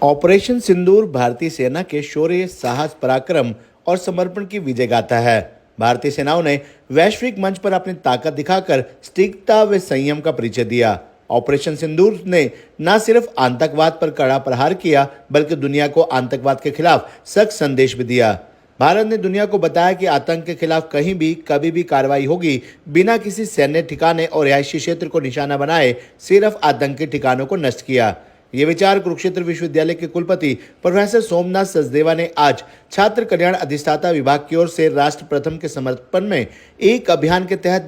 Operation सिंदूर भारतीय सेना के शौर्य, साहस, पराक्रम और समर्पण की विजय गाथा है। भारतीय सेनाओं ने वैश्विक मंच पर अपनी ताकत दिखाकर सटीकता व संयम का परिचय दिया। ऑपरेशन सिंदूर ने न सिर्फ आतंकवाद पर कड़ा प्रहार किया, बल्कि दुनिया को आतंकवाद के खिलाफ सख्त संदेश भी दिया। भारत ने दुनिया को बताया कि आतंक के खिलाफ कहीं भी कभी भी कार्रवाई होगी, बिना किसी सैन्य ठिकाने और रिहायशी क्षेत्र को निशाना बनाए सिर्फ आतंकी ठिकानों को नष्ट किया। ये विचार कुरुक्षेत्र विश्वविद्यालय के कुलपति प्रोफेसर सोमनाथ सचदेवा ने आज छात्र कल्याण अधिष्ठाता विभाग की ओर से राष्ट्र प्रथम के समर्पण में एक अभियान के तहत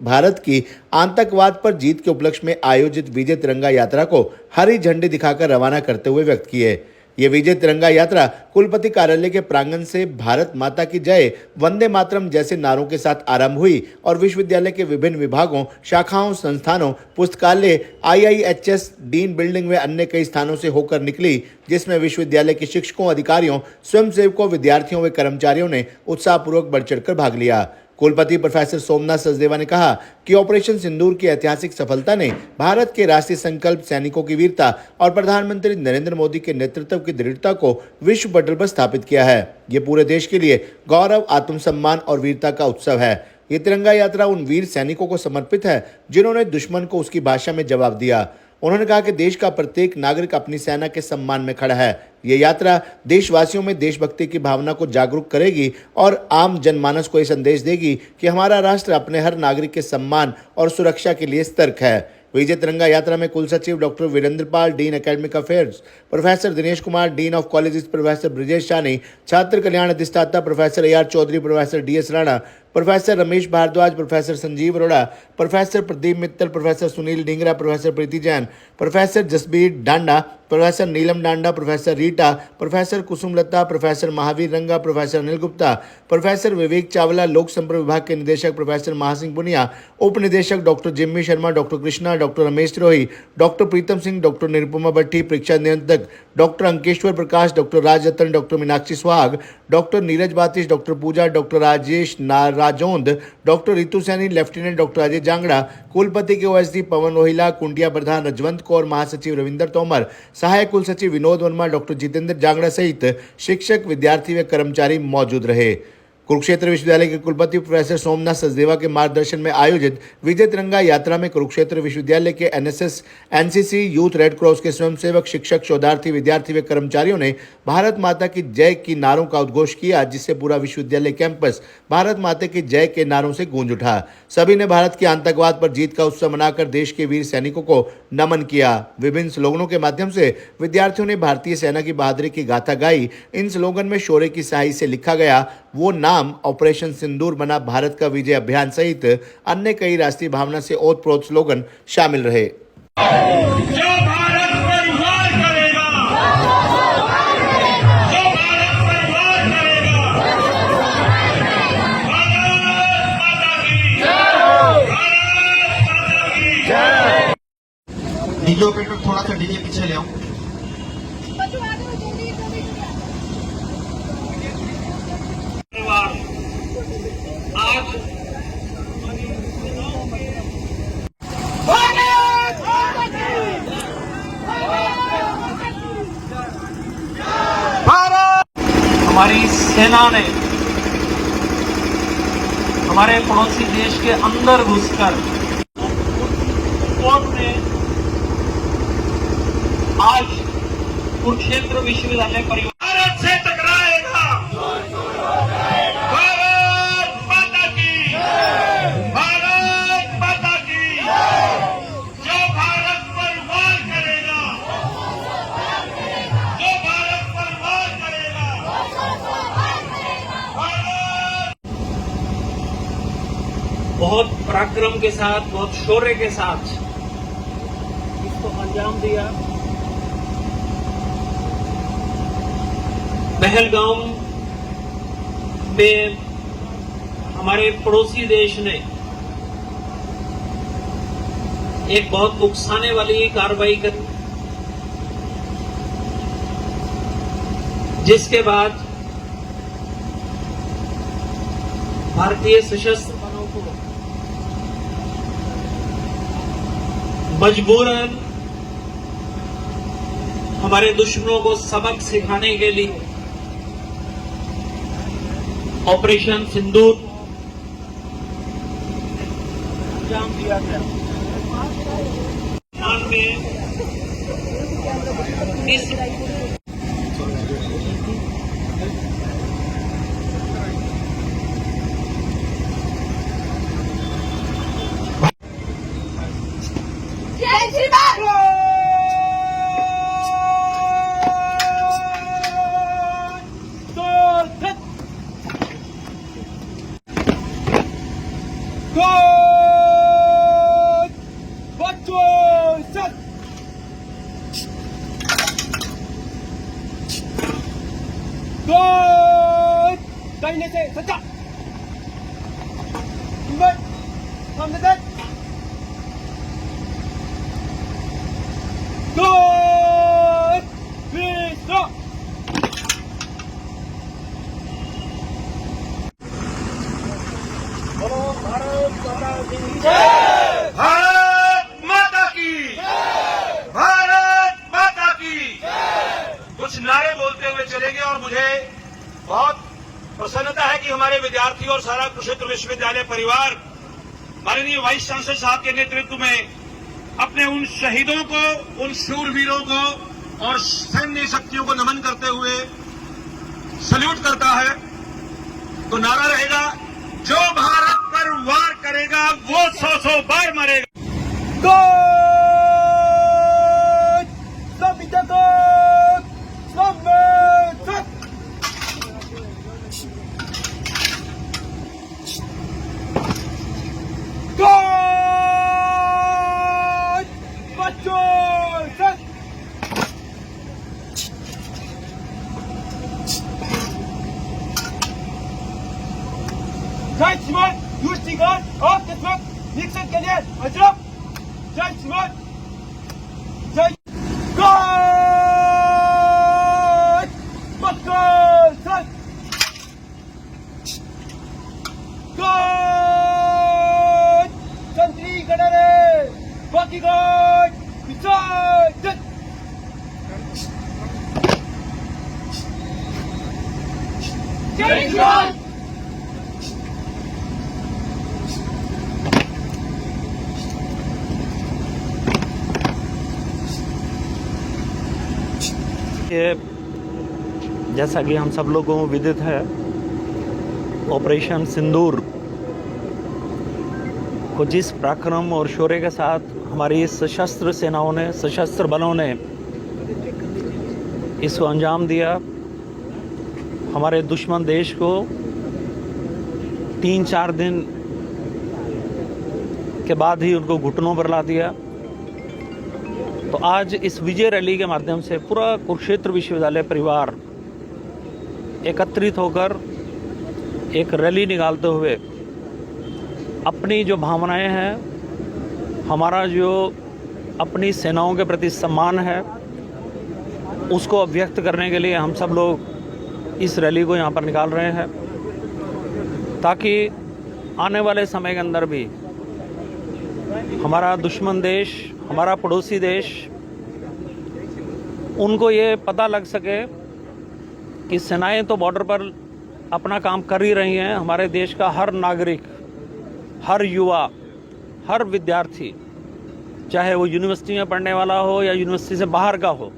भारत की आतंकवाद पर जीत के उपलक्ष्य में आयोजित विजय तिरंगा यात्रा को हरी झंडी दिखाकर रवाना करते हुए व्यक्त किए। ये विजय तिरंगा यात्रा कुलपति कार्यालय के प्रांगण से भारत माता की जय, वंदे मातरम जैसे नारों के साथ आरंभ हुई और विश्वविद्यालय के विभिन्न विभागों, शाखाओं, संस्थानों, पुस्तकालय, IIHS, डीन बिल्डिंग व अन्य कई स्थानों से होकर निकली, जिसमें विश्वविद्यालय के शिक्षकों, अधिकारियों, स्वयंसेवकों, विद्यार्थियों व कर्मचारियों ने उत्साहपूर्वक बढ़ चढ़कर भाग लिया। कुलपति प्रोफेसर सोमनाथ सचदेवा ने कहा कि ऑपरेशन सिंदूर की ऐतिहासिक सफलता ने भारत के राष्ट्रीय संकल्प, सैनिकों की वीरता और प्रधानमंत्री नरेंद्र मोदी के नेतृत्व की दृढ़ता को विश्व पटल पर स्थापित किया है। ये पूरे देश के लिए गौरव, आत्मसम्मान और वीरता का उत्सव है। ये तिरंगा यात्रा उन वीर सैनिकों को समर्पित है जिन्होंने दुश्मन को उसकी भाषा में जवाब दिया। उन्होंने कहा कि देश का प्रत्येक नागरिक अपनी सेना के सम्मान में खड़ा है। ये यात्रा देशवासियों में देशभक्ति की भावना को जागरूक करेगी और आम जनमानस को ये संदेश देगी कि हमारा राष्ट्र अपने हर नागरिक के सम्मान और सुरक्षा के लिए सतर्क है। विजय तिरंगा यात्रा में कुल सचिव doctor Virendra Pal, dean academic affairs professor Dinesh Kumar, dean of colleges professor Brajesh Saini, छात्र कल्याण अधिष्ठाता professor AR Chaudhary, professor DS Rana, professor Ramesh Bhardwaj, professor Sanjeev Arora, professor Pradeep Mittal, professor Sunil Dingra, professor Preeti Jain, professor Jasbir Danda, professor Neelam Danda, professor Rita, professor Kusumlata, professor Mahavir Ranga, professor Anil Gupta, professor Vivek Chawla, लोक संपर्क विभाग के निदेशक प्रोफेसर महासिंह पुनिया, उप निदेशक doctor Jimmy Sharma, doctor Krishna, doctor Ramesh Rohi, doctor Pritam Singh, doctor Nirupama Bhatti, परीक्षा नियंत्रक doctor Ankeshwar Prakash, doctor Rajratan, doctor Meenakshi Suhag, doctor Neeraj Batish, doctor Pooja, doctor Rajesh Rajound, doctor Ritu Saini, lieutenant doctor Ajay Jangra, कुलपति के OSD पवन रोहिला, कुंडिया प्रधान रजवंत कौर, महासचिव रविंदर तोमर, सहायक कुल सचिव विनोद वर्मा, डॉक्टर जितेंद्र जांगड़ा सहित शिक्षक, विद्यार्थी व कर्मचारी मौजूद रहे। कुरुक्षेत्र विश्वविद्यालय के कुलपति प्रोफेसर सोमनाथ सचदेवा के मार्गदर्शन में आयोजित विजय तिरंगा यात्रा में कुरुक्षेत्र विश्वविद्यालय के NSS, NCC, youth red cross के स्वयंसेवक, शिक्षक, शोधार्थी, विद्यार्थी व कर्मचारियों ने भारत माता की जय की नारों का उद्घोष किया, जिससे पूरा विश्वविद्यालय कैंपस भारत माता की जय के नारों से गूंज उठा। सभी ने भारत के आतंकवाद पर जीत का उत्सव मनाकर देश के वीर सैनिकों को नमन किया। विभिन्न स्लोगनों के माध्यम से विद्यार्थियों ने भारतीय सेना की बहादुरी की गाथा गाई। इन स्लोगन में शौर्य की स्याही से लिखा गया वो नाम ऑपरेशन सिंदूर बना भारत का विजय अभियान सहित अन्य कई राष्ट्रीय भावना से ओतप्रोत स्लोगन शामिल रहे। जो भारत पर वार करेगा, जो भारत पर वार करेगा, भारत माता की जय, भारत माता की जय। डीजे ऑपरेटर थोड़ा सा डीजे पीछे ले आओ। आज हमारी सेना ने हमारे पड़ोसी देश के अंदर घुसकर कोर्ट ने आज कुरुक्षेत्र विश्वविद्यालय परिवार भारत से टकराएगा, भारत माता की जय, भारत माता की जय। जो भारत पर वार करेगा, जो भारत पर वार करेगा, भारत बहुत पराक्रम के साथ, बहुत शौर्य के साथ इसको अंजाम दिया। पहलगाम में हमारे पड़ोसी देश ने एक बहुत उकसाने वाली कार्रवाई करी, जिसके बाद भारतीय सशस्त्र बलों को मजबूरन हमारे दुश्मनों को सबक सिखाने के लिए ऑपरेशन सिंदूर अंजाम दिया गया। मान में इस जय श्री राम। दाहिने से सच्चा हिम्मत सामने तक दो तीसरा बोलो भारत माता की जय। भारत माता की भारत माता की कुछ नारे बोलते हुए चलेंगे और मुझे बहुत प्रसन्नता है कि हमारे विद्यार्थी और सारा कुरुक्षेत्र विश्वविद्यालय परिवार माननीय वाइस चांसलर साहब के नेतृत्व में अपने उन शहीदों को, उन शूरवीरों को और सैन्य शक्तियों को नमन करते हुए सल्यूट करता है। तो नारा रहेगा, जो भारत पर वार करेगा वो 100 बार मरेगा। दो सब इधर सब जय श्रीमान युष्टिगण और किस्मत विकसित के लिए अजरब जय श्रीमान जय संतरी गणरे बाकी गण विसर्जन जय श्रीमान। ये जैसा कि हम सब लोगों को विदित है, ऑपरेशन सिंदूर को जिस पराक्रम और शौर्य के साथ हमारी सशस्त्र सेनाओं ने, सशस्त्र बलों ने इसको अंजाम दिया, हमारे दुश्मन देश को 3-4 दिन के बाद ही उनको घुटनों पर ला दिया। तो आज इस विजय रैली के माध्यम से पूरा कुरुक्षेत्र विश्वविद्यालय परिवार एकत्रित होकर एक रैली निकालते हुए अपनी जो भावनाएं हैं, हमारा जो अपनी सेनाओं के प्रति सम्मान है, उसको अभिव्यक्त करने के लिए हम सब लोग इस रैली को यहाँ पर निकाल रहे हैं, ताकि आने वाले समय के अंदर भी हमारा दुश्मन देश, हमारा पड़ोसी देश, उनको ये पता लग सके कि सेनाएं तो बॉर्डर पर अपना काम कर ही रही हैं। हमारे देश का हर नागरिक, हर युवा, हर विद्यार्थी, चाहे वो यूनिवर्सिटी में पढ़ने वाला हो या यूनिवर्सिटी से बाहर का हो,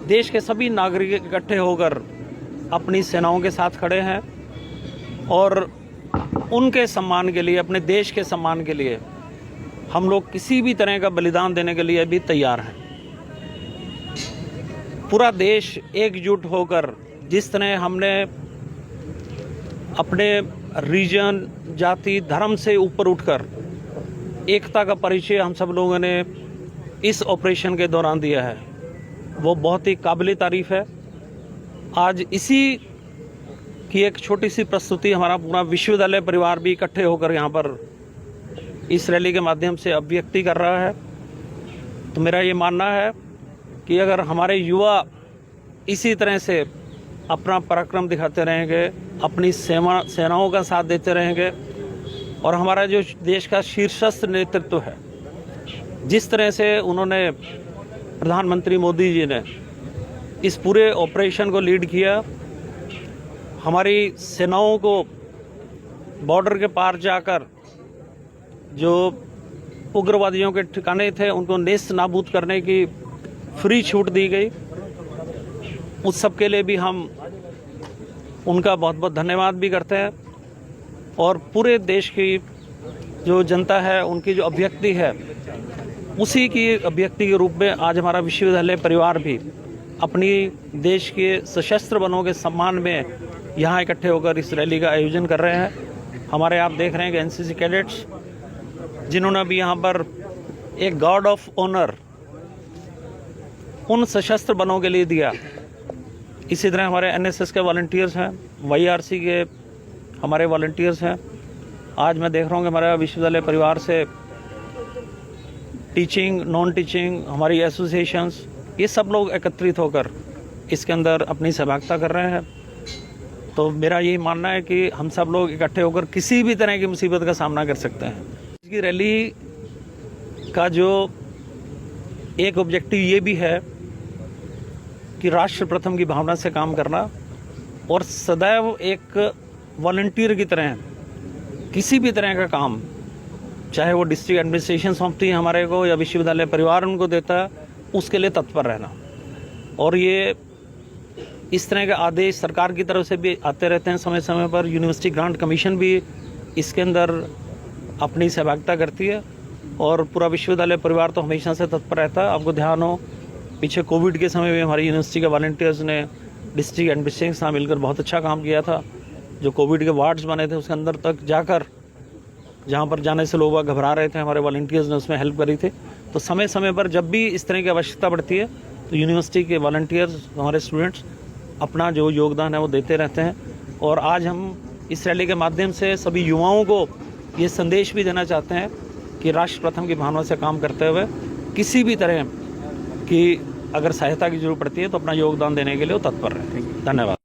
देश के सभी नागरिक इकट्ठे होकर अपनी सेनाओं के साथ खड़े हैं और उनके सम्मान के लिए, अपने देश के सम्मान के लिए हम लोग किसी भी तरह का बलिदान देने के लिए भी तैयार हैं। पूरा देश एकजुट होकर, जिस तरह हमने अपने रीजन, जाति, धर्म से ऊपर उठकर एकता का परिचय हम सब लोगों ने इस ऑपरेशन के दौरान दिया है, वो बहुत ही काबिल तारीफ है। आज इसी की एक छोटी सी प्रस्तुति हमारा पूरा विश्वविद्यालय परिवार भी इकट्ठे होकर यहाँ पर इस रैली के माध्यम से अभिव्यक्ति कर रहा है। तो मेरा ये मानना है कि अगर हमारे युवा इसी तरह से अपना पराक्रम दिखाते रहेंगे, अपनी सेनाओं का साथ देते रहेंगे और हमारा जो देश का शीर्षस्थ नेतृत्व है, जिस तरह से उन्होंने प्रधानमंत्री मोदी जी ने इस पूरे ऑपरेशन को लीड किया। हमारी सेनाओं को बॉर्डर के पार जाकर जो उग्रवादियों के ठिकाने थे उनको नेस्त नाबूद करने की फ्री छूट दी गई। उस सब के लिए भी हम उनका बहुत बहुत धन्यवाद भी करते हैं और पूरे देश की जो जनता है उनकी जो अभिव्यक्ति है उसी की अभिव्यक्ति के रूप में आज हमारा विश्वविद्यालय परिवार भी अपनी देश के सशस्त्र बलों के सम्मान में यहाँ इकट्ठे होकर इस रैली का आयोजन कर रहे हैं। हमारे आप देख रहे हैं कि एनसीसी कैडेट्स जिन्होंने भी यहाँ पर एक गार्ड ऑफ ऑनर उन सशस्त्र बलों के लिए दिया। इसी तरह हमारे एनएसएस के वॉलंटियर्स हैं, वाईआरसी के हमारे वॉलंटियर्स हैं। आज मैं देख रहा हूँ कि हमारा विश्वविद्यालय परिवार से टीचिंग, नॉन टीचिंग, हमारी एसोसिएशंस, ये सब लोग एकत्रित होकर इसके अंदर अपनी सहभागिता कर रहे हैं। तो मेरा यही मानना है कि हम सब लोग इकट्ठे होकर किसी भी तरह की मुसीबत का सामना कर सकते हैं। इसकी रैली का जो एक ऑब्जेक्टिव ये भी है कि राष्ट्र प्रथम की भावना से काम करना और सदैव एक वॉलंटियर की तरह किसी भी तरह का काम, चाहे वो डिस्ट्रिक्ट एडमिनिस्ट्रेशन सौंपती है हमारे को या विश्वविद्यालय परिवार उनको देता है, उसके लिए तत्पर रहना। और ये इस तरह के आदेश सरकार की तरफ से भी आते रहते हैं समय समय पर। यूनिवर्सिटी ग्रांट कमीशन भी इसके अंदर अपनी सहभागिता करती है और पूरा विश्वविद्यालय परिवार तो हमेशा से तत्पर रहता है। आपको ध्यान हो, पीछे कोविड के समय में हमारी यूनिवर्सिटी के वॉलंटियर्स ने डिस्ट्रिक्ट एडमिनिस्ट्रेशन के साथ मिलकर बहुत अच्छा काम किया था। जो कोविड के वार्ड्स बने थे उसके अंदर तक जाकर, जहाँ पर जाने से लोग घबरा रहे थे, हमारे वॉलंटियर्स ने उसमें हेल्प करी थी। तो समय समय पर जब भी इस तरह की आवश्यकता पड़ती है तो यूनिवर्सिटी के वॉलंटियर्स, हमारे स्टूडेंट्स अपना जो योगदान है वो देते रहते हैं। और आज हम इस रैली के माध्यम से सभी युवाओं को ये संदेश भी देना चाहते हैं कि राष्ट्र प्रथम की भावना से काम करते हुए किसी भी तरह की अगर सहायता की जरूरत पड़ती है तो अपना योगदान देने के लिए वो तत्पर रहें। धन्यवाद।